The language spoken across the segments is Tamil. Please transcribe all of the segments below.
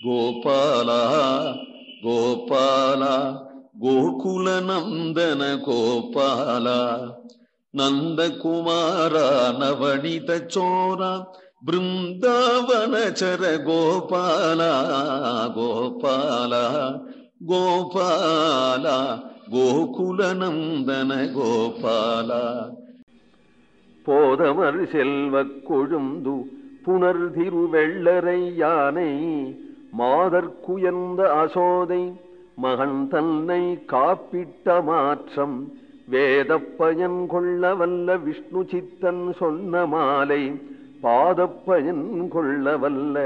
கோபாலா கோபாலா கோகுல நந்தன கோபாலா நந்தகுமாரா நவனித சோரா பிருந்தாவனச்சர கோபாலா கோபாலா கோபாலா கோகுல நந்தன கோபாலா. போதமர் செல்வக் கொழுந்து புனர் திருவெள்ளரை யானை மாதற்குயர்ந்த அசோதை மகன் தன்னை காப்பிட்ட மாற்றம் வேதப்பயன் கொள்ள வல்ல விஷ்ணு சித்தன் சொன்ன மாலை பாதப்பயன் கொள்ள வல்ல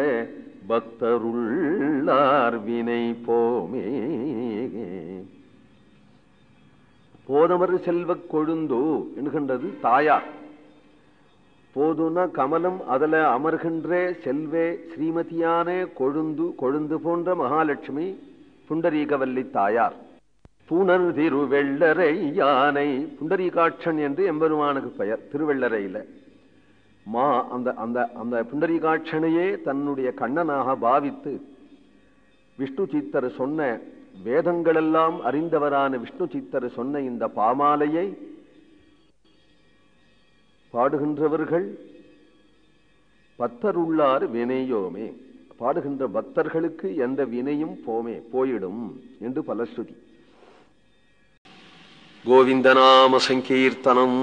பக்தருள்ளார் வினை போமே. போதமர் செல்வக் கொழுந்தோ என்கின்றது தாயார். போதுன கமலம் அதில் அமர்கின்ற செல்வே ஸ்ரீமதியான கொழுந்து, கொழுந்து போன்ற மகாலட்சுமி புண்டரீகவல்லி தாயார். புனர் திருவெள்ளரை யானை, புண்டரீகாட்சன் என்று எம்பெருமானுக்கு பெயர் திருவெள்ளரையில். அந்த அந்த அந்த புண்டரீகாட்சனையே தன்னுடைய கண்ணனாக பாவித்து விஷ்ணு சித்தர் சொன்ன வேதங்களெல்லாம் அறிந்தவரான விஷ்ணு சித்தர் சொன்ன இந்த பாமாலையை பாடுகின்றவர்கள் பக்தருள்ளார் வினையோமே, பாடுகின்ற பக்தர்களுக்கு எந்த வினையும் போமே போயிடும் என்று பலஸ்ருதி. கோவிந்தநாம சங்கீர்த்தனம்.